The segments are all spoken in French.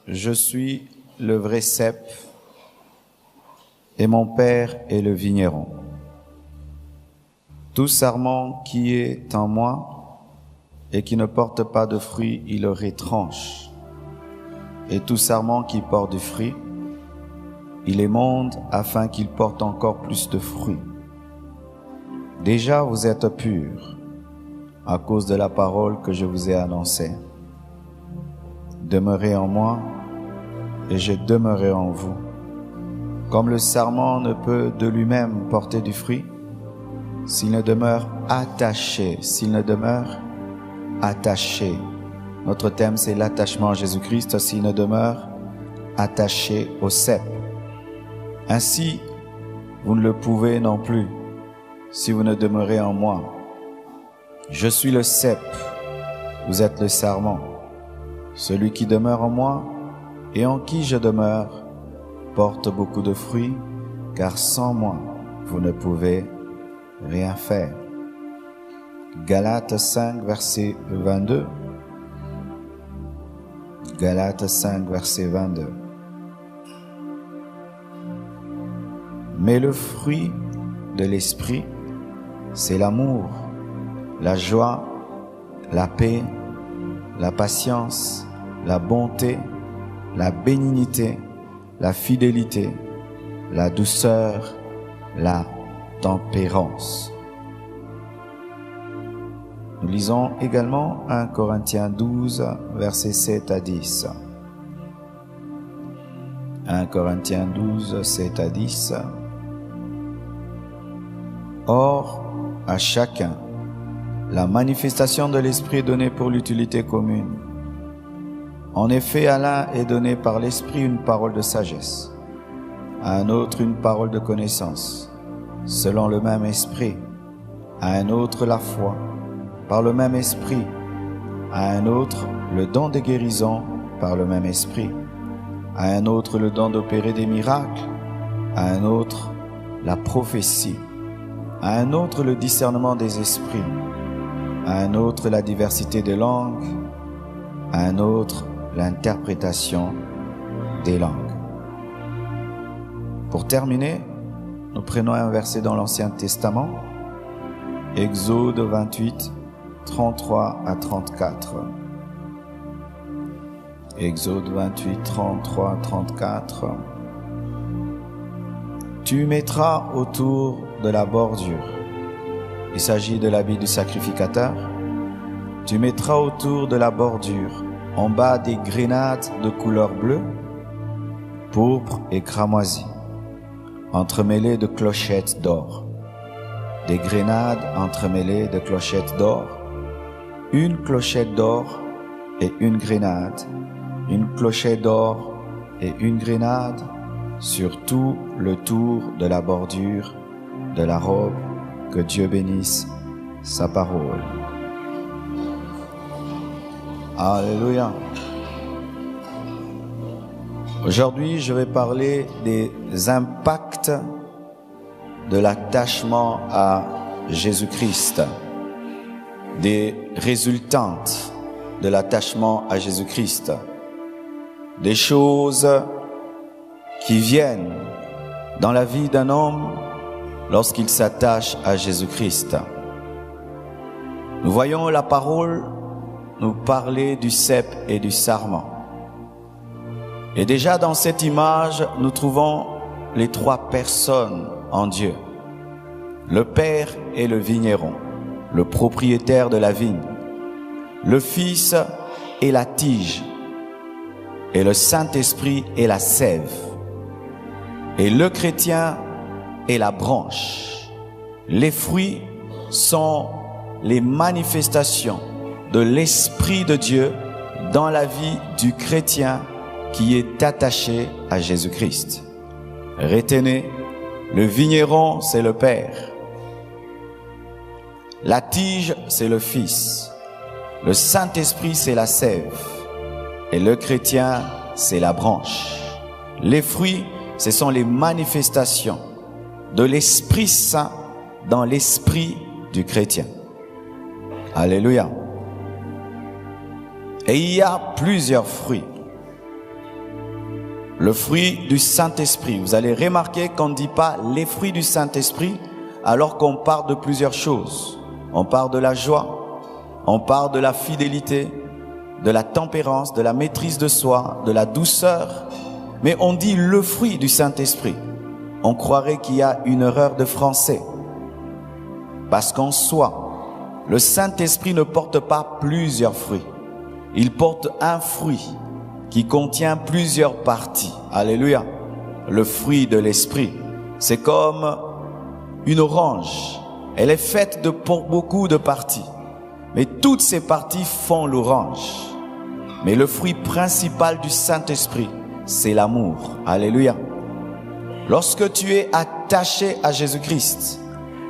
je suis le vrai cep et mon Père est le vigneron. Tout sarment qui est en moi et qui ne porte pas de fruit, il le retranche. Et tout sarment qui porte du fruit, il émonde afin qu'il porte encore plus de fruits. Déjà vous êtes purs à cause de la parole que je vous ai annoncée. Demeurez en moi et je demeurerai en vous. Comme le sarment ne peut de lui-même porter du fruit, s'il ne demeure attaché, Notre thème c'est l'attachement à Jésus-Christ, s'il ne demeure attaché au cep. Ainsi, vous ne le pouvez non plus si vous ne demeurez en moi. Je suis le cep, vous êtes le sarment. Celui qui demeure en moi et en qui je demeure porte beaucoup de fruits, car sans moi, vous ne pouvez rien faire. Galates 5, verset 22. Galates 5, verset 22. Mais le fruit de l'esprit, c'est l'amour, la joie, la paix, la patience, la bonté, la bénignité, la fidélité, la douceur, la tempérance. Nous lisons également 1 Corinthiens 12, versets 7 à 10. 1 Corinthiens 12, 7 à 10. Or, à chacun, la manifestation de l'Esprit est donnée pour l'utilité commune. En effet, à l'un est donné par l'Esprit une parole de sagesse, à un autre une parole de connaissance, selon le même Esprit, à un autre la foi, par le même Esprit, à un autre le don de guérison, par le même Esprit, à un autre le don d'opérer des miracles, à un autre la prophétie, à un autre le discernement des esprits, à un autre la diversité des langues, à un autre l'interprétation des langues. Pour terminer, nous prenons un verset dans l'Ancien Testament, Exode 28, 33 à 34. Exode 28, 33 à 34. Tu mettras autour de la bordure, il s'agit de l'habit du sacrificateur, tu mettras autour de la bordure en bas des grenades de couleur bleue, pourpre et cramoisi, entremêlées de clochettes d'or. Des grenades entremêlées de clochettes d'or, une clochette d'or et une grenade, une clochette d'or et une grenade sur tout le tour de la bordure de la robe. Que Dieu bénisse sa parole. Alléluia. Aujourd'hui, je vais parler des impacts de l'attachement à Jésus-Christ, des résultantes de l'attachement à Jésus-Christ, des choses qui viennent dans la vie d'un homme lorsqu'il s'attache à Jésus-Christ. Nous voyons la parole nous parler du cep et du sarment. Et déjà dans cette image, nous trouvons les trois personnes en Dieu. Le Père est le vigneron, le propriétaire de la vigne. Le Fils est la tige. Et le Saint-Esprit est la sève. Et le chrétien est la branche. Les fruits sont les manifestations de l'Esprit de Dieu dans la vie du chrétien qui est attaché à Jésus-Christ. Retenez, le vigneron, c'est le Père. La tige, c'est le Fils. Le Saint-Esprit, c'est la sève. Et le chrétien, c'est la branche. Les fruits, ce sont les manifestations de l'Esprit Saint dans l'esprit du chrétien. Alléluia. Et il y a plusieurs fruits. Le fruit du Saint-Esprit. Vous allez remarquer qu'on ne dit pas les fruits du Saint-Esprit alors qu'on parle de plusieurs choses. On parle de la joie, on parle de la fidélité, de la tempérance, de la maîtrise de soi, de la douceur. Mais on dit le fruit du Saint-Esprit. On croirait qu'il y a une erreur de français. Parce qu'en soi, le Saint-Esprit ne porte pas plusieurs fruits. Il porte un fruit qui contient plusieurs parties. Alléluia. Le fruit de l'Esprit, c'est comme une orange. Elle est faite de beaucoup de parties. Mais toutes ces parties font l'orange. Mais le fruit principal du Saint-Esprit, c'est l'amour. Alléluia. Lorsque tu es attaché à Jésus-Christ,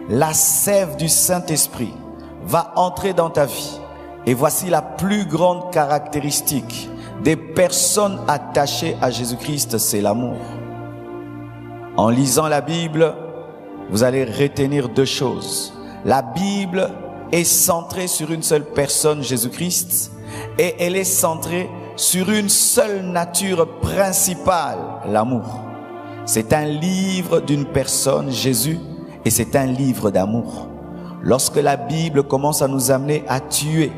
la sève du Saint-Esprit va entrer dans ta vie. Et voici la plus grande caractéristique des personnes attachées à Jésus-Christ, c'est l'amour. En lisant la Bible, vous allez retenir deux choses. La Bible est centrée sur une seule personne, Jésus-Christ, et elle est centrée sur une seule nature principale, l'amour. C'est un livre d'une personne, Jésus, et c'est un livre d'amour. Lorsque la Bible commence à nous amener à tuer,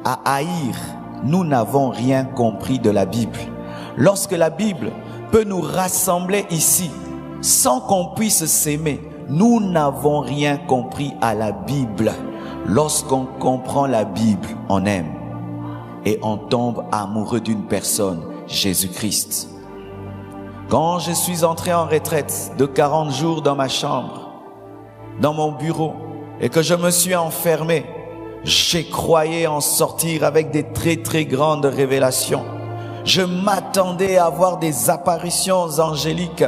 à haïr, nous n'avons rien compris de la Bible. Lorsque la Bible peut nous rassembler ici, sans qu'on puisse s'aimer, nous n'avons rien compris à la Bible. Lorsqu'on comprend la Bible, on aime. Et on tombe amoureux d'une personne, Jésus-Christ. Quand je suis entré en retraite de 40 jours dans ma chambre, dans mon bureau, et que je me suis enfermé, j'ai croyé en sortir avec des très grandes révélations. Je m'attendais à avoir des apparitions angéliques.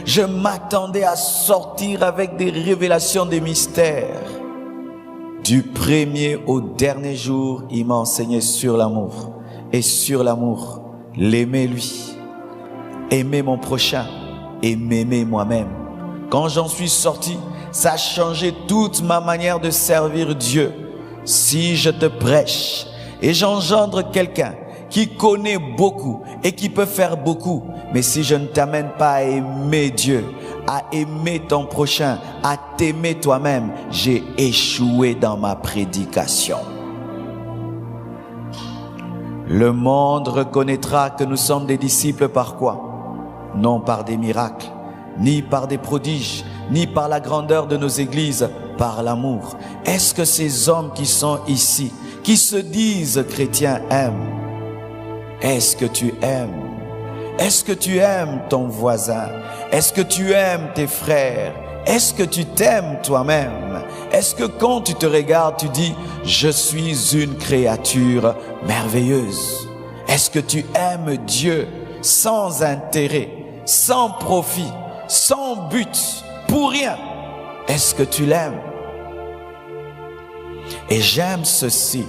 Je m'attendais à sortir avec des révélations des mystères. Du premier au dernier jour, il m'a enseigné sur l'amour. Et sur l'amour, l'aimer lui, aimer mon prochain et m'aimer moi-même. Quand j'en suis sorti, ça a changé toute ma manière de servir Dieu. Si je te prêche et j'engendre quelqu'un qui connaît beaucoup et qui peut faire beaucoup, mais si je ne t'amène pas à aimer Dieu, à aimer ton prochain, à t'aimer toi-même, j'ai échoué dans ma prédication. Le monde reconnaîtra que nous sommes des disciples par quoi? Non par des miracles, ni par des prodiges, ni par la grandeur de nos églises, par l'amour. Est-ce que ces hommes qui sont ici, qui se disent chrétiens, aiment? Est-ce que tu aimes? Est-ce que tu aimes ton voisin? Est-ce que tu aimes tes frères? Est-ce que tu t'aimes toi-même? Est-ce que quand tu te regardes, tu dis, je suis une créature merveilleuse? Est-ce que tu aimes Dieu sans intérêt, sans profit, sans but, pour rien? Est-ce que tu l'aimes? Et j'aime ceci.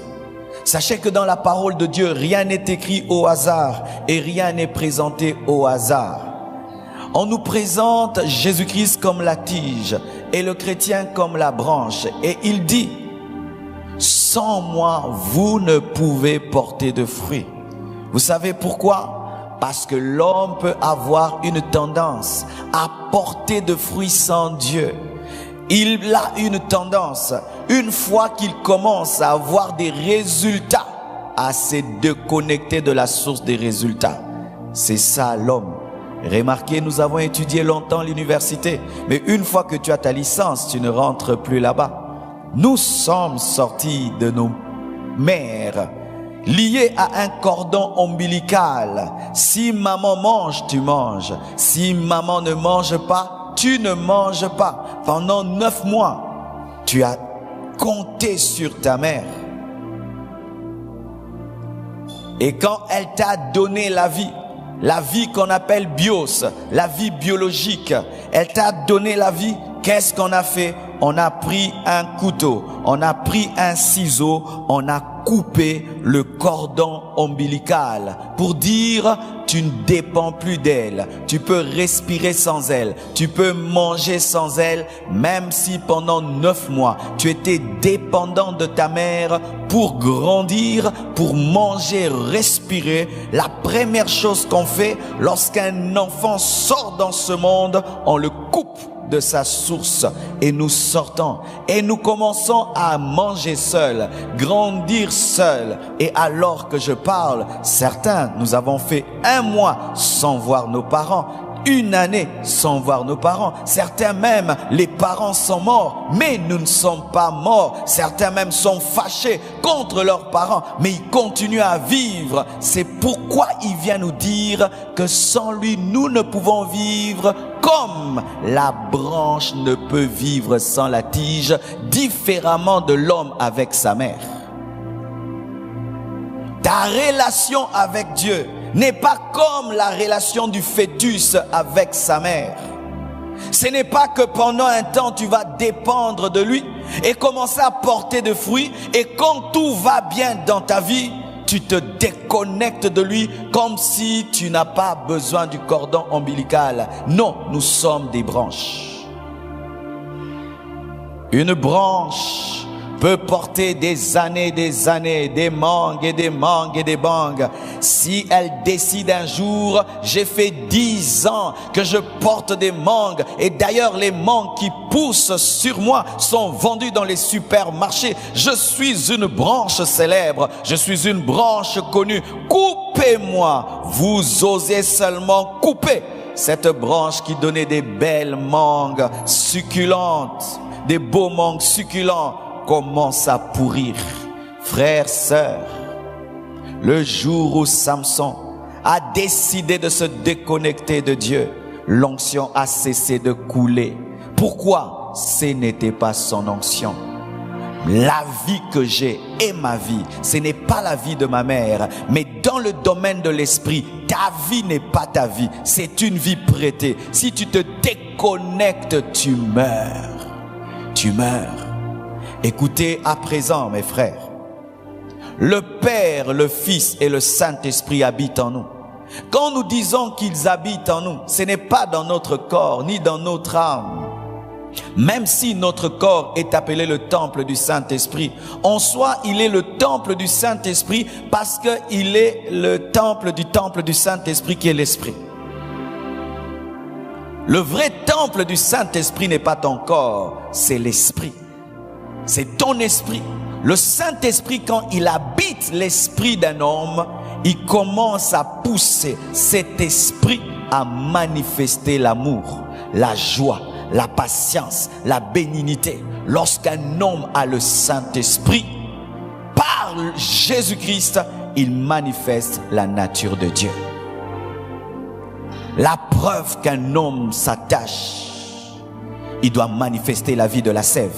Sachez que dans la parole de Dieu, rien n'est écrit au hasard et rien n'est présenté au hasard. On nous présente Jésus-Christ comme la tige et le chrétien comme la branche. Et il dit, sans moi, vous ne pouvez porter de fruits. Vous savez pourquoi? Parce que l'homme peut avoir une tendance à porter de fruits sans Dieu. Il a une tendance, une fois qu'il commence à avoir des résultats, à se déconnecter de la source des résultats. C'est ça l'homme. Remarquez, nous avons étudié longtemps l'université, mais une fois que tu as ta licence, tu ne rentres plus là-bas. Nous sommes sortis de nos mères, liés à un cordon ombilical. Si maman mange, tu manges. Si maman ne mange pas, tu ne manges pas. Pendant 9 mois, tu as compté sur ta mère. Et quand elle t'a donné la vie qu'on appelle bios, la vie biologique, elle t'a donné la vie, qu'est-ce qu'on a fait? On a pris un couteau, on a pris un ciseau, on a coupé le cordon ombilical pour dire tu ne dépends plus d'elle, tu peux respirer sans elle, tu peux manger sans elle, même si pendant 9 mois tu étais dépendant de ta mère pour grandir, pour manger, respirer. La première chose qu'on fait lorsqu'un enfant sort dans ce monde, on le coupe de sa source et nous sortons et nous commençons à manger seuls, grandir seuls. Et alors que je parle, certains, nous avons fait 1 mois sans voir nos parents, 1 année sans voir nos parents. Certains même, les parents sont morts, mais nous ne sommes pas morts. Certains même sont fâchés contre leurs parents, mais ils continuent à vivre. C'est pourquoi il vient nous dire que sans lui, nous ne pouvons vivre comme la branche ne peut vivre sans la tige, différemment de l'homme avec sa mère. Ta relation avec Dieu n'est pas comme la relation du fœtus avec sa mère. Ce n'est pas que pendant un temps tu vas dépendre de lui et commencer à porter des fruits, et quand tout va bien dans ta vie, tu te déconnectes de lui comme si tu n'as pas besoin du cordon ombilical. Non, nous sommes des branches. Une branche peut porter des années, des mangues et des mangues et des mangues. Si elle décide un jour, j'ai fait 10 ans que je porte des mangues, et d'ailleurs les mangues qui poussent sur moi sont vendues dans les supermarchés. Je suis une branche célèbre, je suis une branche connue. Coupez-moi, vous osez seulement couper cette branche qui donnait des belles mangues succulentes, des beaux mangues succulents, commence à pourrir. Frères, sœurs, le jour où Samson a décidé de se déconnecter de Dieu, l'onction a cessé de couler. Pourquoi? Ce n'était pas son onction. La vie que j'ai est ma vie. Ce n'est pas la vie de ma mère. Mais dans le domaine de l'esprit, ta vie n'est pas ta vie. C'est une vie prêtée. Si tu te déconnectes, tu meurs. Tu meurs. Écoutez à présent, mes frères. Le Père, le Fils et le Saint-Esprit habitent en nous. Quand nous disons qu'ils habitent en nous, ce n'est pas dans notre corps ni dans notre âme. Même si notre corps est appelé le temple du Saint-Esprit, en soi, il est le temple du Saint-Esprit parce qu'il est le temple du Saint-Esprit qui est l'Esprit. Le vrai temple du Saint-Esprit n'est pas ton corps, c'est l'Esprit. C'est ton esprit. Le Saint-Esprit, quand il habite l'esprit d'un homme, il commence à pousser cet esprit à manifester l'amour, la joie, la patience, la bénignité. Lorsqu'un homme a le Saint-Esprit, par Jésus-Christ, il manifeste la nature de Dieu. La preuve qu'un homme s'attache, il doit manifester la vie de la sève.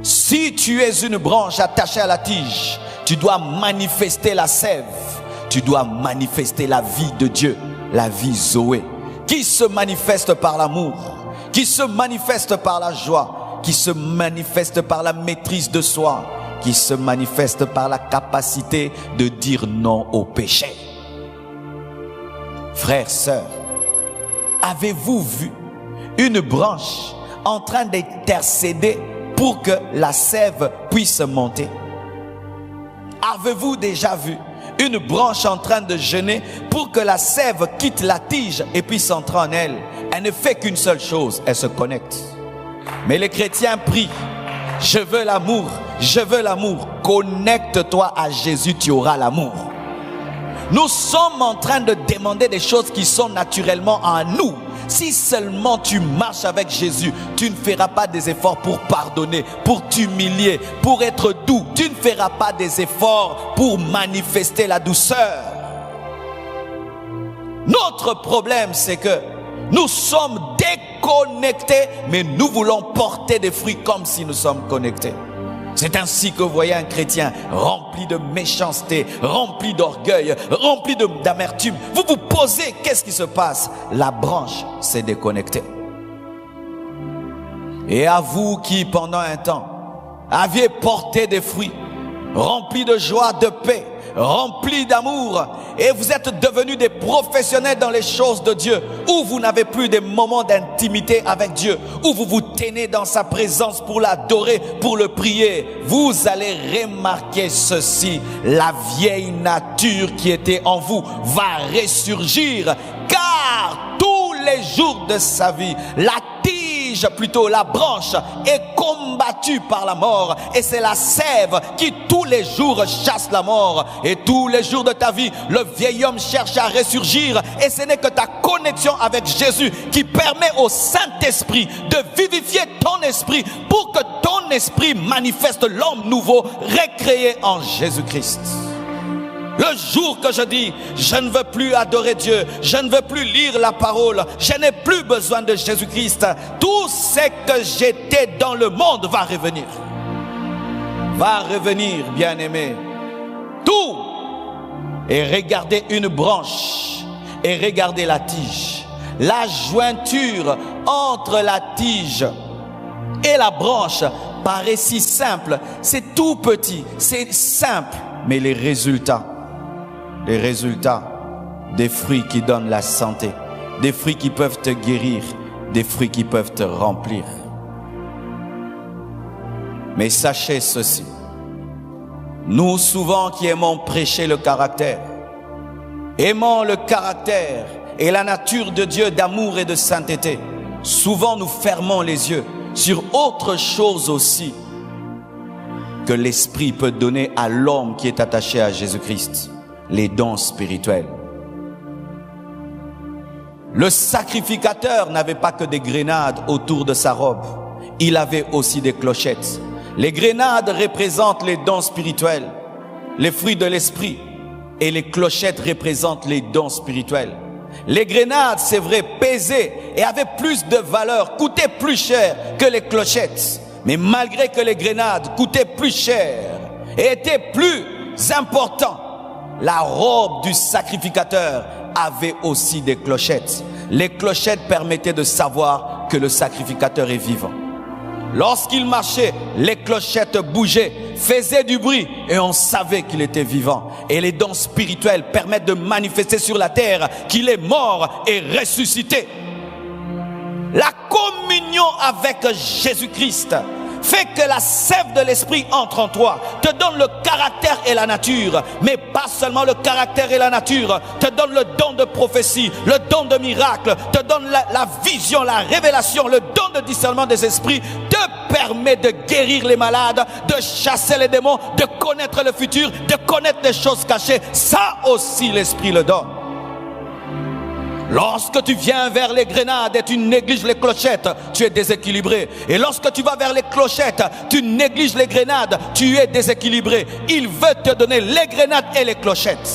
Si tu es une branche attachée à la tige, tu dois manifester la sève. Tu dois manifester la vie de Dieu, la vie Zoé, qui se manifeste par l'amour, qui se manifeste par la joie, qui se manifeste par la maîtrise de soi, qui se manifeste par la capacité de dire non au péché. Frères, sœurs, avez-vous vu une branche en train d'intercéder pour que la sève puisse monter? Avez-vous déjà vu une branche en train de jeûner pour que la sève quitte la tige et puisse entrer en elle? Elle ne fait qu'une seule chose, elle se connecte. Mais les chrétiens prient, je veux l'amour, je veux l'amour. Connecte-toi à Jésus, tu auras l'amour. Nous sommes en train de demander des choses qui sont naturellement en nous. Si seulement tu marches avec Jésus, tu ne feras pas des efforts pour pardonner, pour t'humilier, pour être doux. Tu ne feras pas des efforts pour manifester la douceur. Notre problème, c'est que nous sommes déconnectés, mais nous voulons porter des fruits comme si nous sommes connectés. C'est ainsi que vous voyez un chrétien rempli de méchanceté, rempli d'orgueil, rempli d'amertume. Vous vous posez, qu'est-ce qui se passe? La branche s'est déconnectée. Et à vous qui, pendant un temps, aviez porté des fruits, remplis de joie, de paix, remplis d'amour, et vous êtes devenus des professionnels dans les choses de Dieu, où vous n'avez plus des moments d'intimité avec Dieu, où vous vous tenez dans sa présence pour l'adorer, pour le prier, vous allez remarquer ceci: la vieille nature qui était en vous va ressurgir, car tous les jours de sa vie, la branche est combattue par la mort, et c'est la sève qui tous les jours chasse la mort. Et tous les jours de ta vie, le vieil homme cherche à ressurgir, et ce n'est que ta connexion avec Jésus qui permet au Saint-Esprit de vivifier ton esprit pour que ton esprit manifeste l'homme nouveau recréé en Jésus-Christ. Le jour que je dis, je ne veux plus adorer Dieu, je ne veux plus lire la parole, je n'ai plus besoin de Jésus-Christ, tout ce que j'étais dans le monde va revenir. Va revenir, bien-aimé. Tout. Et regardez une branche et regardez la tige. La jointure entre la tige et la branche paraît si simple. C'est tout petit, c'est simple, mais les résultats des fruits qui donnent la santé, des fruits qui peuvent te guérir, des fruits qui peuvent te remplir. Mais sachez ceci: nous souvent qui aimons prêcher le caractère, aimons le caractère et la nature de Dieu d'amour et de sainteté, souvent nous fermons les yeux sur autre chose aussi que l'Esprit peut donner à l'homme qui est attaché à Jésus-Christ: les dons spirituels. Le sacrificateur n'avait pas que des grenades autour de sa robe, il avait aussi des clochettes. Les grenades représentent les dons spirituels, les fruits de l'esprit, et les clochettes représentent les dons spirituels. Les grenades, c'est vrai, pesaient et avaient plus de valeur, coûtaient plus cher que les clochettes. Mais malgré que les grenades coûtaient plus cher et étaient plus importants, la robe du sacrificateur avait aussi des clochettes. Les clochettes permettaient de savoir que le sacrificateur est vivant. Lorsqu'il marchait, les clochettes bougeaient, faisaient du bruit, et on savait qu'il était vivant. Et les dons spirituels permettent de manifester sur la terre qu'il est mort et ressuscité. La communion avec Jésus-Christ fait que la sève de l'esprit entre en toi, te donne le caractère et la nature, mais pas seulement le caractère et la nature, te donne le don de prophétie, le don de miracle, te donne la vision, la révélation, le don de discernement des esprits, te permet de guérir les malades, de chasser les démons, de connaître le futur, de connaître les choses cachées. Ça aussi l'esprit le donne. Lorsque tu viens vers les grenades et tu négliges les clochettes, tu es déséquilibré. Et lorsque tu vas vers les clochettes, tu négliges les grenades, tu es déséquilibré. Il veut te donner les grenades et les clochettes.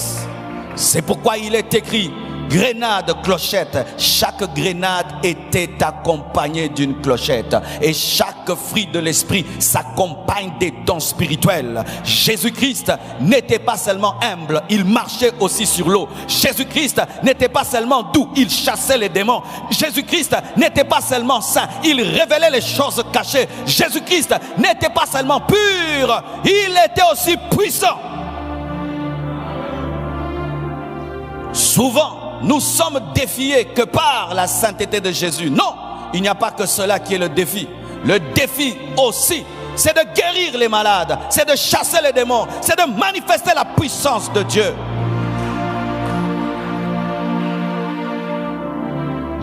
C'est pourquoi il est écrit: grenade, clochette. Chaque grenade était accompagnée d'une clochette. Et chaque fruit de l'esprit s'accompagne des dons spirituels. Jésus-Christ n'était pas seulement humble, il marchait aussi sur l'eau. Jésus-Christ n'était pas seulement doux, il chassait les démons. Jésus-Christ n'était pas seulement saint, il révélait les choses cachées. Jésus-Christ n'était pas seulement pur, il était aussi puissant. Souvent, nous sommes défiés que par la sainteté de Jésus. Non, il n'y a pas que cela qui est le défi. Le défi aussi, c'est de guérir les malades, c'est de chasser les démons, c'est de manifester la puissance de Dieu.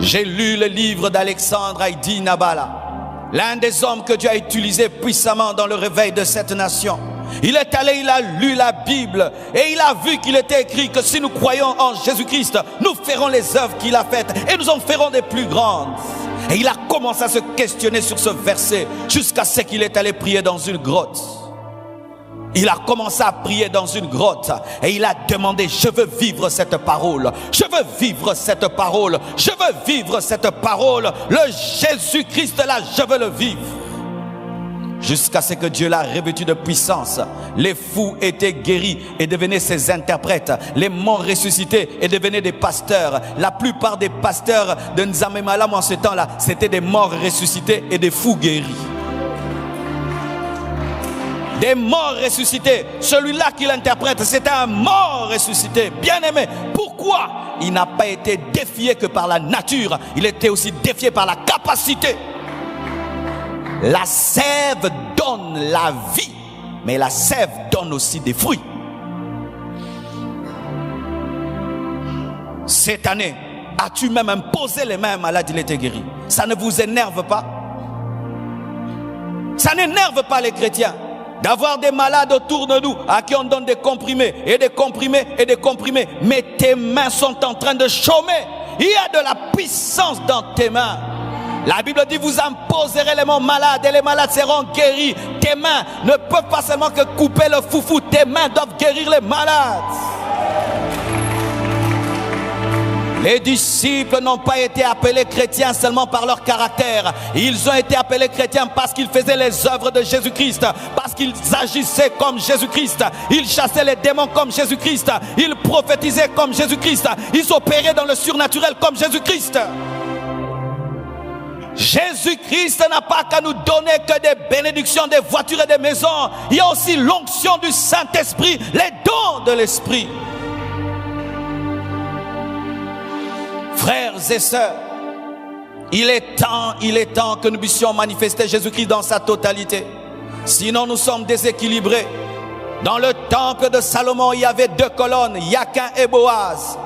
J'ai lu le livre d'Alexandre Haïdi Nabala, l'un des hommes que Dieu a utilisé puissamment dans le réveil de cette nation. Il est allé, il a lu la Bible et il a vu qu'il était écrit que si nous croyons en Jésus-Christ, nous ferons les œuvres qu'il a faites et nous en ferons des plus grandes. Et il a commencé à se questionner sur ce verset jusqu'à ce qu'il est allé prier dans une grotte. Il a commencé à prier dans une grotte et il a demandé: je veux vivre cette parole, je veux vivre cette parole, je veux vivre cette parole. Le Jésus-Christ là, je veux le vivre. Jusqu'à ce que Dieu l'a revêtu de puissance. Les fous étaient guéris et devenaient ses interprètes. Les morts ressuscités et devenaient des pasteurs. La plupart des pasteurs de Nzamemalam en ce temps-là, c'était des morts ressuscités et des fous guéris. des morts ressuscités. Celui-là qui l'interprète, c'était un mort ressuscité. Bien-aimé, pourquoi? Il n'a pas été défié que par la nature, il était aussi défié par la capacité. La sève donne la vie, mais la sève donne aussi des fruits. Cette année, as-tu même imposé les mains malades, il était guéri? Ça ne vous énerve pas? Ça n'énerve pas les chrétiens d'avoir des malades autour de nous à qui on donne des comprimés et des comprimés et des comprimés, mais tes mains sont en train de chômer. Il y a de la puissance dans tes mains. La Bible dit, vous imposerez les mains malades et les malades seront guéris. Tes mains ne peuvent pas seulement que couper le foufou, tes mains doivent guérir les malades. Les disciples n'ont pas été appelés chrétiens seulement par leur caractère. Ils ont été appelés chrétiens parce qu'ils faisaient les œuvres de Jésus-Christ, parce qu'ils agissaient comme Jésus-Christ. Ils chassaient les démons comme Jésus-Christ. Ils prophétisaient comme Jésus-Christ. Ils opéraient dans le surnaturel comme Jésus-Christ. Jésus-Christ n'a pas qu'à nous donner que des bénédictions, des voitures et des maisons. Il y a aussi l'onction du Saint-Esprit, les dons de l'Esprit. Frères et sœurs, il est temps que nous puissions manifester Jésus-Christ dans sa totalité. Sinon nous sommes déséquilibrés. Dans le temple de Salomon, il y avait 2 colonnes, Yakin et Boaz.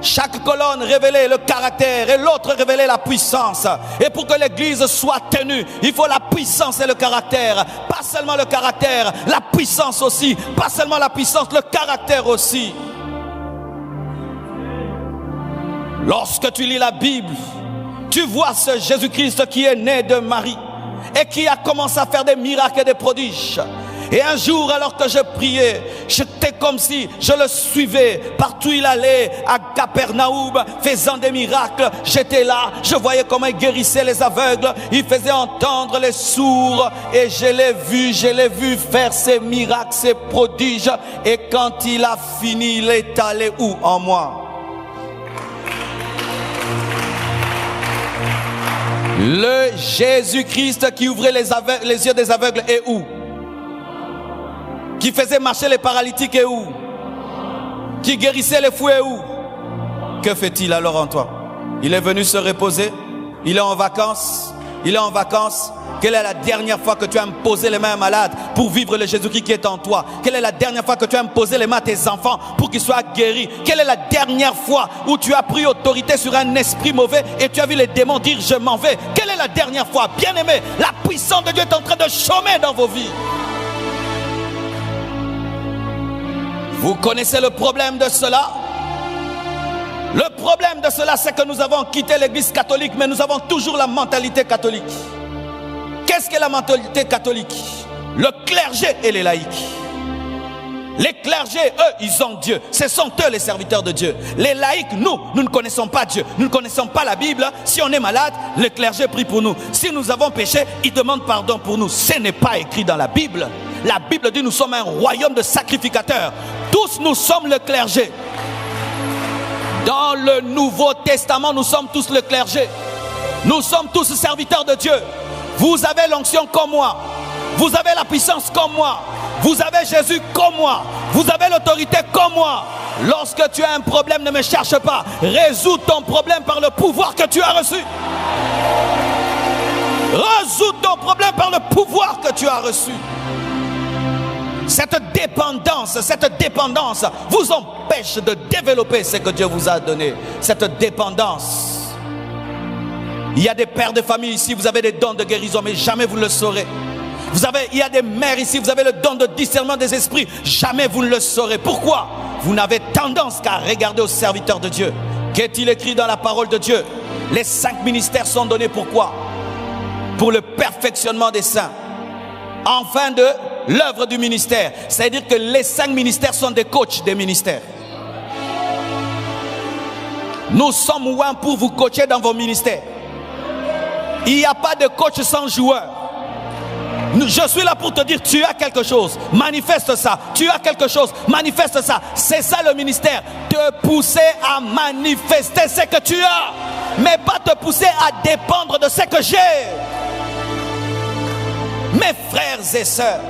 Chaque colonne révélait le caractère et l'autre révélait la puissance. Et pour que l'église soit tenue, il faut la puissance et le caractère. Pas seulement le caractère, la puissance aussi. Pas seulement la puissance, le caractère aussi. Lorsque tu lis la Bible, tu vois ce Jésus-Christ qui est né de Marie et qui a commencé à faire des miracles et des prodiges. Et un jour, alors que je priais, j'étais comme si je le suivais. Partout il allait, à Capernaum, faisant des miracles. J'étais là, je voyais comment il guérissait les aveugles. Il faisait entendre les sourds. Et je l'ai vu faire ces miracles, ces prodiges. Et quand il a fini, il est allé où en moi? Le Jésus-Christ qui ouvrait les yeux des aveugles est où? Qui faisait marcher les paralytiques est où? Qui guérissait les fous est où? Que fait-il alors en toi? Il est venu se reposer? Il est en vacances? Il est en vacances? Quelle est la dernière fois que tu as imposé les mains malades pour vivre le Jésus-Christ qui est en toi? Quelle est la dernière fois que tu as imposé les mains à tes enfants pour qu'ils soient guéris? Quelle est la dernière fois où tu as pris autorité sur un esprit mauvais et tu as vu les démons dire je m'en vais? Quelle est la dernière fois? Bien-aimé, la puissance de Dieu est en train de chômer dans vos vies. Vous connaissez le problème de cela? Le problème de cela, c'est que nous avons quitté l'église catholique, mais nous avons toujours la mentalité catholique. Qu'est-ce que la mentalité catholique? Le clergé et les laïcs. Les clergés, eux, ils ont Dieu. Ce sont eux les serviteurs de Dieu. Les laïcs, nous ne connaissons pas Dieu. Nous ne connaissons pas la Bible. Si on est malade, le clergé prie pour nous. Si nous avons péché, il demande pardon pour nous. Ce n'est pas écrit dans la Bible. La Bible dit nous sommes un royaume de sacrificateurs. Tous nous sommes le clergé. Dans le Nouveau Testament, nous sommes tous le clergé. Nous sommes tous serviteurs de Dieu. Vous avez l'onction comme moi. Vous avez la puissance comme moi. Vous avez Jésus comme moi. Vous avez l'autorité comme moi. Lorsque tu as un problème, ne me cherche pas. Résous ton problème par le pouvoir que tu as reçu. Résous ton problème par le pouvoir que tu as reçu. Cette dépendance vous empêche de développer ce que Dieu vous a donné. Cette dépendance. Il y a des pères de famille ici, vous avez des dons de guérison, mais jamais vous ne le saurez. Il y a des mères ici, vous avez le don de discernement des esprits, jamais vous ne le saurez. Pourquoi? Vous n'avez tendance qu'à regarder aux serviteurs de Dieu. Qu'est-il écrit dans la parole de Dieu? Les 5 ministères sont donnés pourquoi? Pour le perfectionnement des saints. En fin de l'œuvre du ministère. C'est-à-dire que les 5 ministères sont des coachs des ministères. Nous sommes loin pour vous coacher dans vos ministères. Il n'y a pas de coach sans joueur. Je suis là pour te dire, tu as quelque chose, manifeste ça. Tu as quelque chose, manifeste ça. C'est ça le ministère. Te pousser à manifester ce que tu as, mais pas te pousser à dépendre de ce que j'ai. Mes frères et sœurs,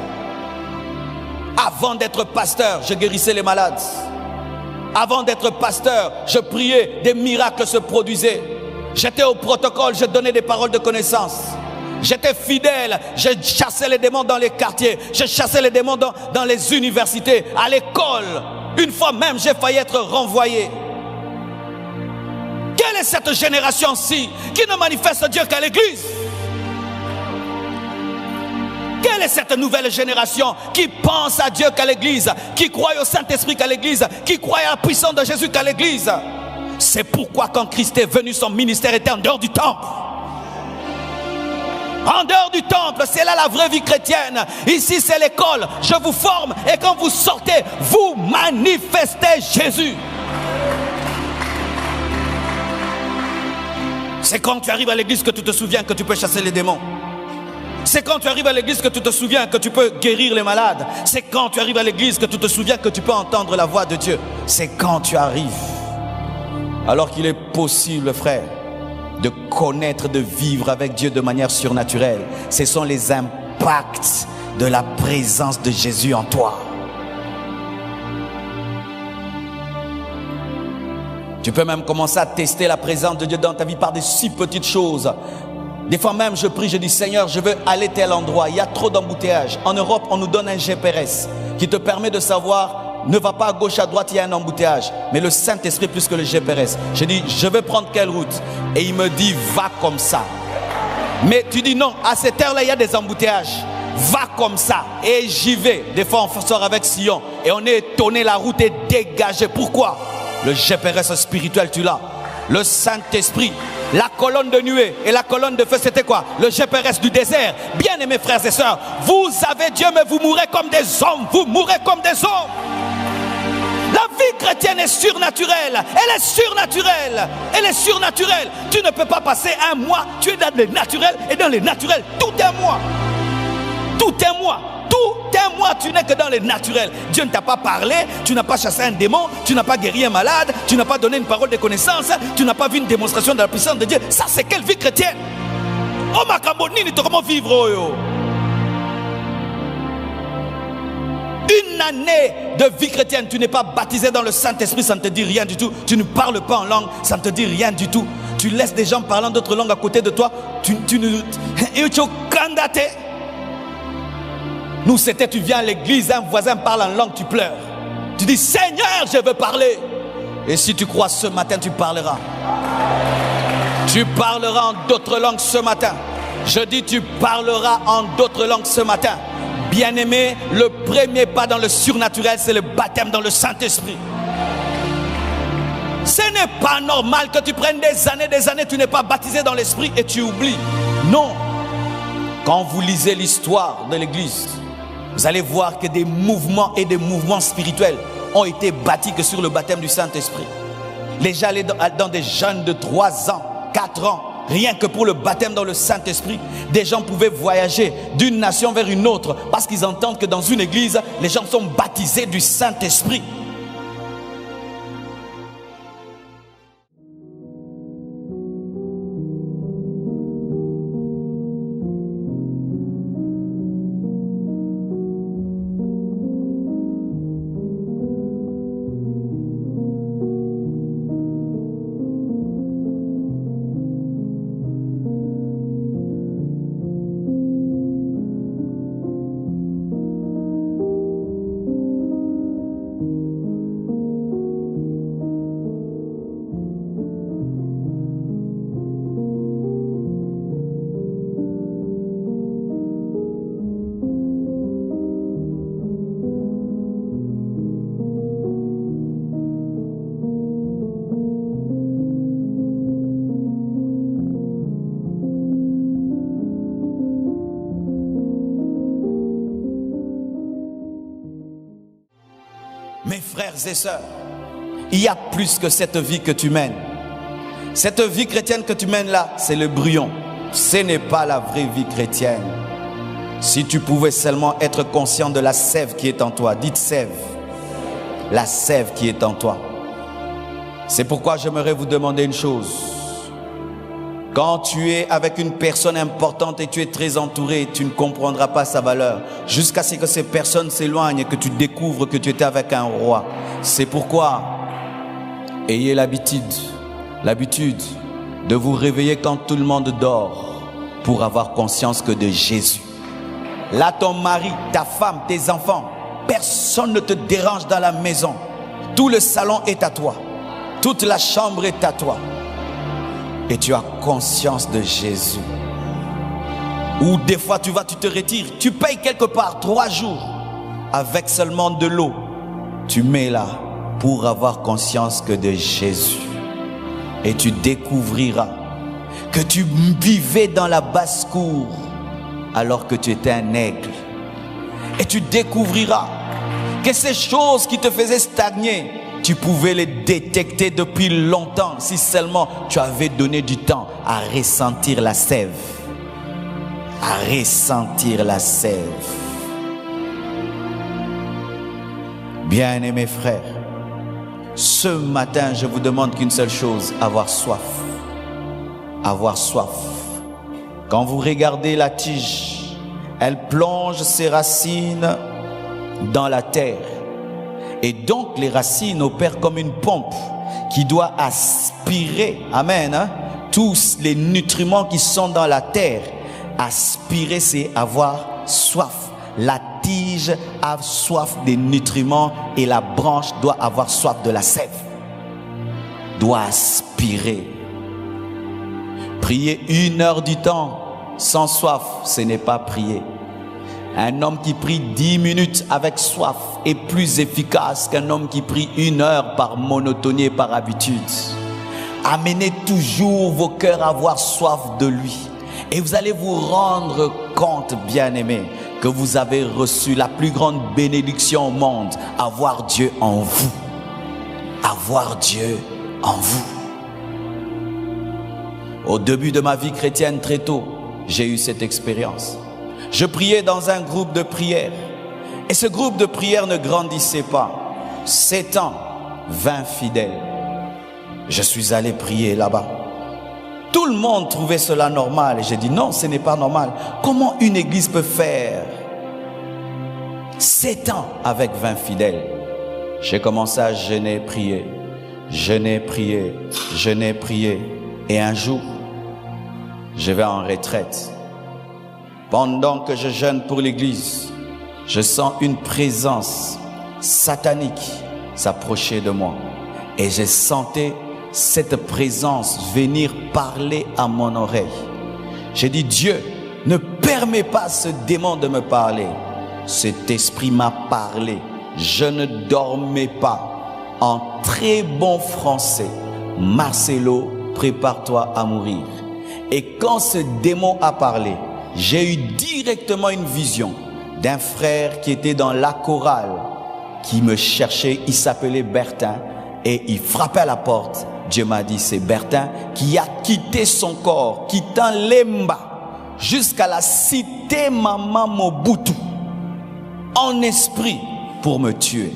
Avant d'être pasteur, je guérissais les malades. Avant d'être pasteur, je priais, des miracles se produisaient. J'étais au protocole, je donnais des paroles de connaissance. J'étais fidèle, je chassais les démons dans les quartiers, je chassais les démons dans les universités, à l'école. Une fois même, j'ai failli être renvoyé. Quelle est cette génération-ci qui ne manifeste Dieu qu'à l'église? Quelle est cette nouvelle génération qui pense à Dieu qu'à l'église, qui croit au Saint-Esprit qu'à l'église, qui croit à la puissance de Jésus qu'à l'église? C'est pourquoi quand Christ est venu, son ministère était en dehors du temple. En dehors du temple, c'est là la vraie vie chrétienne. Ici, c'est l'école. Je vous forme et quand vous sortez, vous manifestez Jésus. C'est quand tu arrives à l'église que tu te souviens que tu peux chasser les démons. C'est quand tu arrives à l'église que tu te souviens que tu peux guérir les malades. C'est quand tu arrives à l'église que tu te souviens que tu peux entendre la voix de Dieu. C'est quand tu arrives. Alors qu'il est possible, frère, de connaître, de vivre avec Dieu de manière surnaturelle. Ce sont les impacts de la présence de Jésus en toi. Tu peux même commencer à tester la présence de Dieu dans ta vie par des si petites choses. Des fois même, je prie, je dis, Seigneur, je veux aller tel endroit. Il y a trop d'embouteillages. En Europe, on nous donne un GPS qui te permet de savoir, ne va pas à gauche, à droite, il y a un embouteillage. Mais le Saint-Esprit plus que le GPS. Je dis, je veux prendre quelle route? Et il me dit, va comme ça. Mais tu dis, non, à cette heure-là, il y a des embouteillages. Va comme ça. Et j'y vais. Des fois, on sort avec Sion. Et on est étonné, la route est dégagée. Pourquoi? Le GPS spirituel, tu l'as. Le Saint-Esprit. La colonne de nuée et la colonne de feu, c'était quoi? Le GPS du désert. Bien aimés frères et sœurs, vous avez Dieu, mais vous mourrez comme des hommes. Vous mourrez comme des hommes. La vie chrétienne est surnaturelle. Elle est surnaturelle. Elle est surnaturelle. Tu ne peux pas passer un mois. Tu es dans les naturels et dans les naturels. Tout un mois. Tout un mois. Tout un mois, tu n'es que dans les naturels. Dieu ne t'a pas parlé, tu n'as pas chassé un démon, tu n'as pas guéri un malade, tu n'as pas donné une parole de connaissance, tu n'as pas vu une démonstration de la puissance de Dieu. Ça, c'est quelle vie chrétienne? Oh ma cambonine, comment vivre? Une année de vie chrétienne, tu n'es pas baptisé dans le Saint-Esprit, ça ne te dit rien du tout. Tu ne parles pas en langue, ça ne te dit rien du tout. Tu laisses des gens parlant d'autres langues à côté de toi. Nous, c'était, tu viens à l'église, un voisin parle en langue, tu pleures. Tu dis, Seigneur, je veux parler. Et si tu crois ce matin, tu parleras. Tu parleras en d'autres langues ce matin. Je dis, tu parleras en d'autres langues ce matin. Bien-aimé, le premier pas dans le surnaturel, c'est le baptême dans le Saint-Esprit. Ce n'est pas normal que tu prennes des années, tu n'es pas baptisé dans l'Esprit et tu oublies. Non. Quand vous lisez l'histoire de l'Église, vous allez voir que des mouvements et des mouvements spirituels ont été bâtis que sur le baptême du Saint-Esprit. Les gens allaient dans des jeunes de 3 ans, 4 ans, rien que pour le baptême dans le Saint-Esprit. Des gens pouvaient voyager d'une nation vers une autre parce qu'ils entendent que dans une église, les gens sont baptisés du Saint-Esprit. Mes frères et sœurs, il y a plus que cette vie que tu mènes. Cette vie chrétienne que tu mènes là, c'est le brouillon. Ce n'est pas la vraie vie chrétienne. Si tu pouvais seulement être conscient de la sève qui est en toi. Dites sève. La sève qui est en toi. C'est pourquoi j'aimerais vous demander une chose. Quand tu es avec une personne importante et tu es très entouré, tu ne comprendras pas sa valeur. Jusqu'à ce que ces personnes s'éloignent et que tu découvres que tu étais avec un roi. C'est pourquoi, ayez l'habitude de vous réveiller quand tout le monde dort pour avoir conscience que de Jésus. Là, ton mari, ta femme, tes enfants, personne ne te dérange dans la maison. Tout le salon est à toi. Toute la chambre est à toi. Et tu as conscience de Jésus. Ou des fois tu te retires, tu payes quelque part 3 jours avec seulement de l'eau. Tu mets là pour avoir conscience que de Jésus. Et tu découvriras que tu vivais dans la basse-cour alors que tu étais un aigle. Et tu découvriras que ces choses qui te faisaient stagner, tu pouvais les détecter depuis longtemps si seulement tu avais donné du temps à ressentir la sève. À ressentir la sève. Bien-aimés frères, ce matin, je vous demande qu'une seule chose, avoir soif. Avoir soif. Quand vous regardez la tige, elle plonge ses racines dans la terre. Et donc les racines opèrent comme une pompe qui doit aspirer, amen, hein, tous les nutriments qui sont dans la terre. Aspirer, c'est avoir soif. La tige a soif des nutriments et la branche doit avoir soif de la sève. Doit aspirer. Prier 1 heure du temps sans soif, ce n'est pas prier. Un homme qui prie 10 minutes avec soif est plus efficace qu'un homme qui prie 1 heure par monotonie et par habitude. Amenez toujours vos cœurs à avoir soif de lui. Et vous allez vous rendre compte, bien-aimés, que vous avez reçu la plus grande bénédiction au monde, avoir Dieu en vous. Avoir Dieu en vous. Au début de ma vie chrétienne, très tôt, j'ai eu cette expérience. Je priais dans un groupe de prière. Et ce groupe de prière ne grandissait pas. 7 ans, 20 fidèles. Je suis allé prier là-bas. Tout le monde trouvait cela normal. Et j'ai dit non, ce n'est pas normal. Comment une église peut faire 7 ans avec 20 fidèles? J'ai commencé à jeûner, prier. Jeûner, prier. Jeûner, prier. Et un jour, je vais en retraite. Pendant que je jeûne pour l'église, je sens une présence satanique s'approcher de moi. Et j'ai senti cette présence venir parler à mon oreille. J'ai dit, Dieu, ne permets pas ce démon de me parler. Cet esprit m'a parlé. Je ne dormais pas. En très bon français, Marcelo, prépare-toi à mourir. Et quand ce démon a parlé, j'ai eu directement une vision d'un frère qui était dans la chorale, qui me cherchait. Il s'appelait Bertin et il frappait à la porte. Dieu m'a dit, c'est Bertin qui a quitté son corps, quittant Lemba jusqu'à la cité Maman Mobutu en esprit pour me tuer.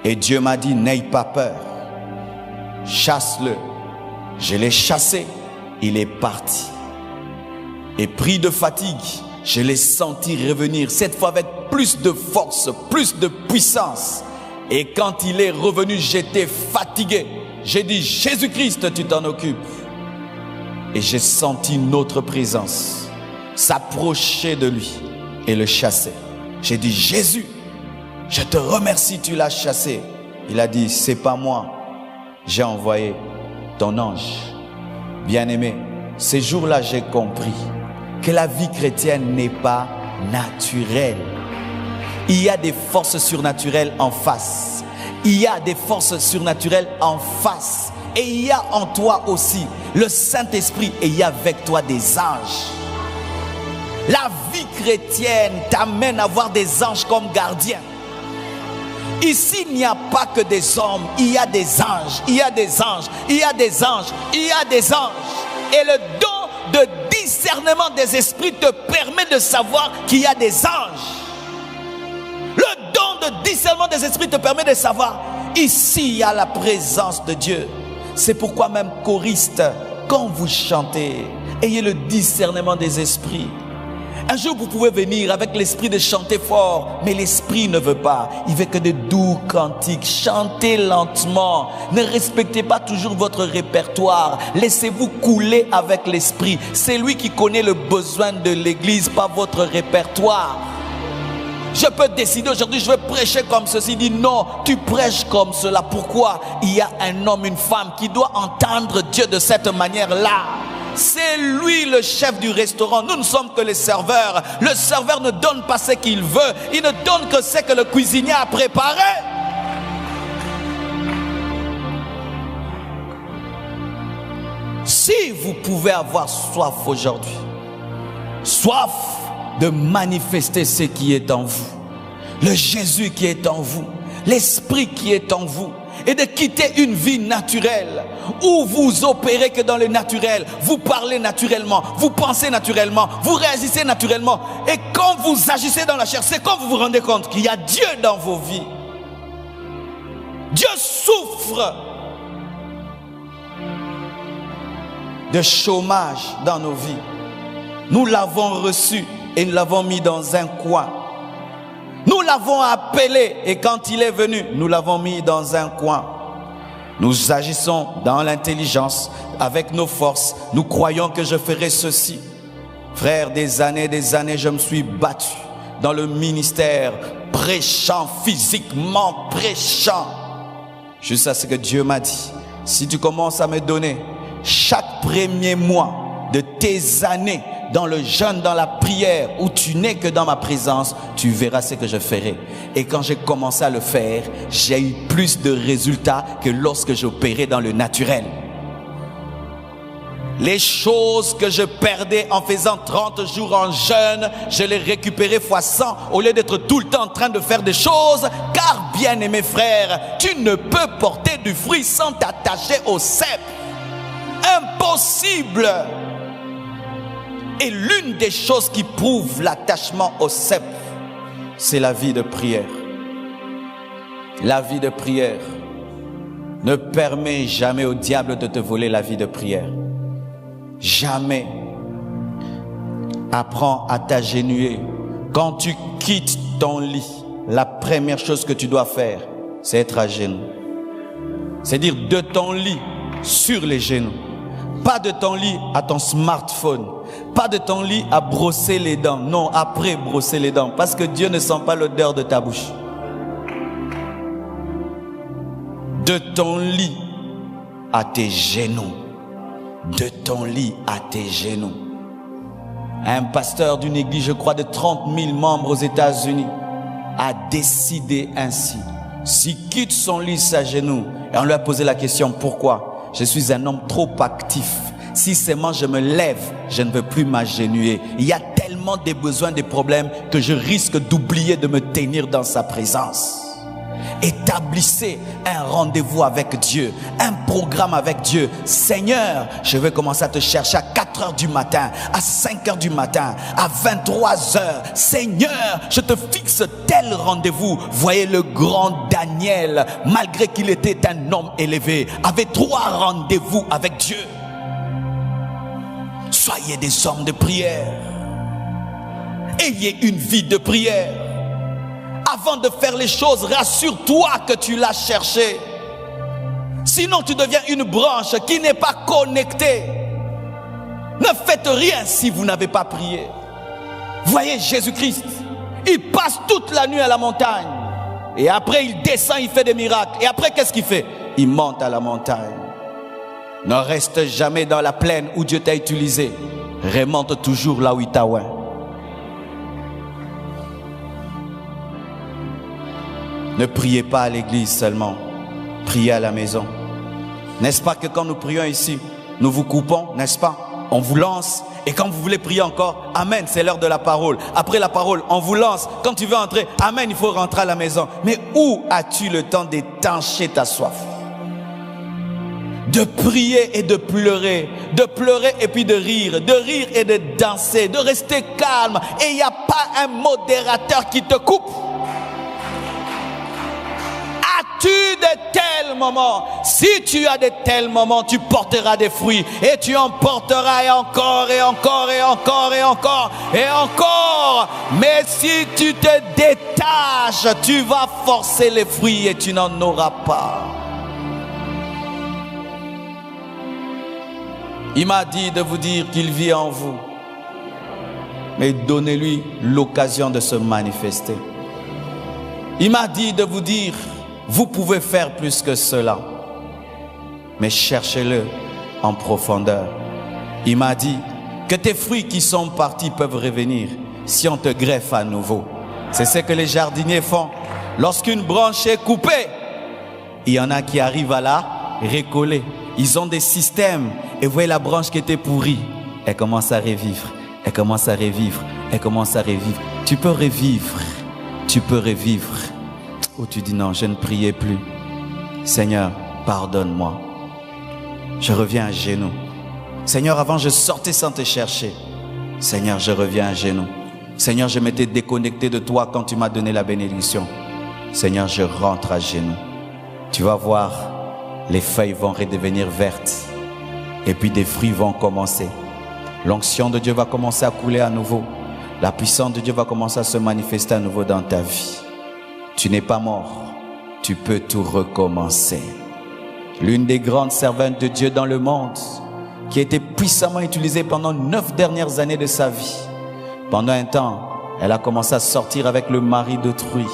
Et Dieu m'a dit, n'aie pas peur, chasse-le. Je l'ai chassé, il est parti. Et pris de fatigue, je l'ai senti revenir, cette fois avec plus de force, plus de puissance. Et quand il est revenu, j'étais fatigué. J'ai dit, Jésus-Christ, tu t'en occupes. Et j'ai senti une autre présence s'approcher de lui et le chasser. J'ai dit, Jésus, je te remercie, tu l'as chassé. Il a dit, c'est pas moi, j'ai envoyé ton ange. Bien-aimé, ces jours-là, j'ai compris que la vie chrétienne n'est pas naturelle. Il y a des forces surnaturelles en face. Il y a des forces surnaturelles en face. Et il y a en toi aussi le Saint-Esprit et il y a avec toi des anges. La vie chrétienne t'amène à voir des anges comme gardiens. Ici, il n'y a pas que des hommes, il y a des anges, il y a des anges, il y a des anges, il y a des anges. Et le don de discernement des esprits te permet de savoir qu'il y a des anges. Le don de discernement des esprits te permet de savoir, ici il y a la présence de Dieu. C'est pourquoi même choristes, quand vous chantez, ayez le discernement des esprits. Un jour, vous pouvez venir avec l'esprit de chanter fort, mais l'esprit ne veut pas. Il veut que de doux cantiques. Chantez lentement. Ne respectez pas toujours votre répertoire. Laissez-vous couler avec l'esprit. C'est lui qui connaît le besoin de l'église, pas votre répertoire. Je peux décider aujourd'hui, je vais prêcher comme ceci. Il dit non, tu prêches comme cela. Pourquoi? Il y a un homme, une femme qui doit entendre Dieu de cette manière-là. C'est lui le chef du restaurant. Nous ne sommes que les serveurs. Le serveur ne donne pas ce qu'il veut. Il ne donne que ce que le cuisinier a préparé. Si vous pouvez avoir soif aujourd'hui, soif de manifester ce qui est en vous, le Jésus qui est en vous, l'Esprit qui est en vous, et de quitter une vie naturelle où vous opérez que dans le naturel, vous parlez naturellement, vous pensez naturellement, vous réagissez naturellement, et quand vous agissez dans la chair, c'est quand vous vous rendez compte qu'il y a Dieu dans vos vies. Dieu souffre de chômage dans nos vies. Nous l'avons reçu et nous l'avons mis dans un coin. Nous l'avons appelé et quand il est venu, nous l'avons mis dans un coin. Nous agissons dans l'intelligence, avec nos forces. Nous croyons que je ferai ceci. Frère, des années, je me suis battu dans le ministère, prêchant, physiquement prêchant. Jusqu'à ce que Dieu m'a dit, si tu commences à me donner chaque premier mois de tes années, dans le jeûne, dans la prière, où tu n'es que dans ma présence, tu verras ce que je ferai. Et quand j'ai commencé à le faire, j'ai eu plus de résultats que lorsque j'opérais dans le naturel. Les choses que je perdais en faisant 30 jours en jeûne, je les récupérais fois 100 au lieu d'être tout le temps en train de faire des choses. Car, bien-aimés frères, tu ne peux porter du fruit sans t'attacher au cep. Impossible! Et l'une des choses qui prouve l'attachement au cep, c'est la vie de prière. La vie de prière ne permet jamais au diable de te voler la vie de prière. Jamais. Apprends à t'agenouiller. Quand tu quittes ton lit, la première chose que tu dois faire, c'est être à genoux. C'est-à-dire de ton lit sur les genoux. Pas de ton lit à ton smartphone. Pas de ton lit à brosser les dents. Non, après brosser les dents. Parce que Dieu ne sent pas l'odeur de ta bouche. De ton lit à tes genoux. De ton lit à tes genoux. Un pasteur d'une église, je crois, de 30 000 membres aux États-Unis a décidé ainsi. S'il quitte son lit à genoux, et on lui a posé la question, pourquoi? Je suis un homme trop actif. Si seulement je me lève, je ne veux plus m'agenouiller. Il y a tellement de besoins, de problèmes que je risque d'oublier de me tenir dans sa présence. Établissez un rendez-vous avec Dieu, un programme avec Dieu. Seigneur, je vais commencer à te chercher à 4 heures du matin, à 5 heures du matin, à 23 heures. Seigneur, je te fixe tel rendez-vous. Voyez le grand Daniel, malgré qu'il était un homme élevé, avait 3 rendez-vous avec Dieu. Soyez des hommes de prière. Ayez une vie de prière. Avant de faire les choses, rassure-toi que tu l'as cherché. Sinon, tu deviens une branche qui n'est pas connectée. Ne faites rien si vous n'avez pas prié. Voyez Jésus-Christ, il passe toute la nuit à la montagne. Et après, il descend, il fait des miracles. Et après, qu'est-ce qu'il fait? Il monte à la montagne. Ne reste jamais dans la plaine où Dieu t'a utilisé. Remonte toujours là où il t'a oint. Ne priez pas à l'église seulement, priez à la maison. N'est-ce pas que quand nous prions ici, nous vous coupons, n'est-ce pas? On vous lance et quand vous voulez prier encore, Amen, c'est l'heure de la parole. Après la parole, on vous lance. Quand tu veux entrer, Amen, il faut rentrer à la maison. Mais où as-tu le temps d'étancher ta soif? De prier et de pleurer et puis de rire et de danser, de rester calme. Et il n'y a pas un modérateur qui te coupe. As-tu de tels moments? Si tu as de tels moments, tu porteras des fruits et tu en porteras et encore et encore et encore et encore et encore. Mais si tu te détaches, tu vas forcer les fruits et tu n'en auras pas. Il m'a dit de vous dire qu'il vit en vous. Mais donnez-lui l'occasion de se manifester. Il m'a dit de vous dire, vous pouvez faire plus que cela. Mais cherchez-le en profondeur. Il m'a dit que tes fruits qui sont partis peuvent revenir si on te greffe à nouveau. C'est ce que les jardiniers font. Lorsqu'une branche est coupée, il y en a qui arrivent à la recoller. Ils ont des systèmes. Et vous voyez la branche qui était pourrie, elle commence à revivre. Elle commence à revivre. Elle commence à revivre. Tu peux revivre. Tu peux revivre. Ou tu dis non, je ne priais plus. Seigneur, pardonne-moi. Je reviens à genoux. Seigneur, avant je sortais sans te chercher. Seigneur, je reviens à genoux. Seigneur, je m'étais déconnecté de toi quand tu m'as donné la bénédiction. Seigneur, je rentre à genoux. Tu vas voir, les feuilles vont redevenir vertes. Et puis des fruits vont commencer. L'onction de Dieu va commencer à couler à nouveau. La puissance de Dieu va commencer à se manifester à nouveau dans ta vie. Tu n'es pas mort. Tu peux tout recommencer. L'une des grandes servantes de Dieu dans le monde, qui a été puissamment utilisée pendant 9 dernières années de sa vie. Pendant un temps, elle a commencé à sortir avec le mari d'autrui,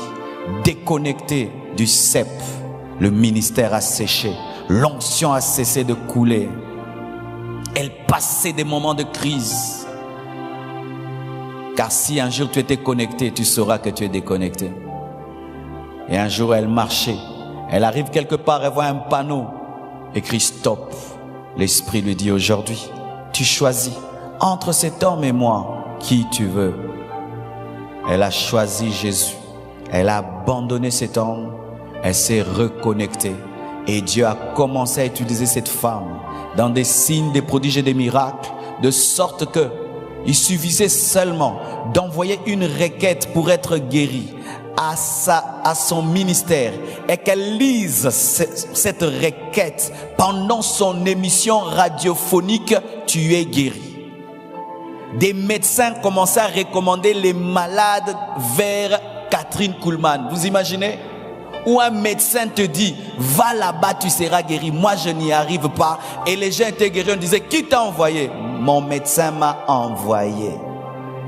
déconnectée du cep. Le ministère a séché. L'onction a cessé de couler. Elle passait des moments de crise. Car si un jour tu étais connecté, tu sauras que tu es déconnecté. Et un jour elle marchait. Elle arrive quelque part, elle voit un panneau écrit stop. L'Esprit lui dit aujourd'hui, tu choisis entre cet homme et moi qui tu veux. Elle a choisi Jésus. Elle a abandonné cet homme. Elle s'est reconnectée. Et Dieu a commencé à utiliser cette femme dans des signes, des prodiges et des miracles, de sorte que il suffisait seulement d'envoyer une requête pour être guéri à son ministère et qu'elle lise cette requête pendant son émission radiophonique, tu es guéri. Des médecins commençaient à recommander les malades vers Catherine Kuhlman. Vous imaginez? Où un médecin te dit, va là-bas, tu seras guéri. Moi, je n'y arrive pas. Et les gens étaient guéris. On disait, qui t'a envoyé? Mon médecin m'a envoyé.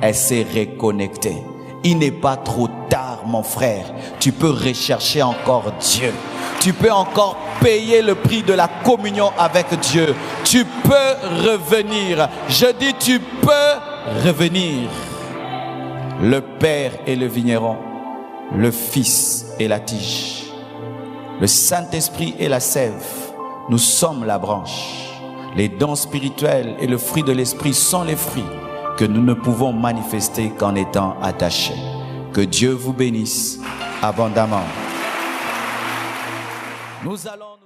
Elle s'est reconnectée. Il n'est pas trop tard, mon frère. Tu peux rechercher encore Dieu. Tu peux encore payer le prix de la communion avec Dieu. Tu peux revenir. Je dis, tu peux revenir. Le Père est le vigneron. Le Fils est la tige. Le Saint-Esprit est la sève. Nous sommes la branche. Les dons spirituels et le fruit de l'Esprit sont les fruits que nous ne pouvons manifester qu'en étant attachés. Que Dieu vous bénisse abondamment. Nous allons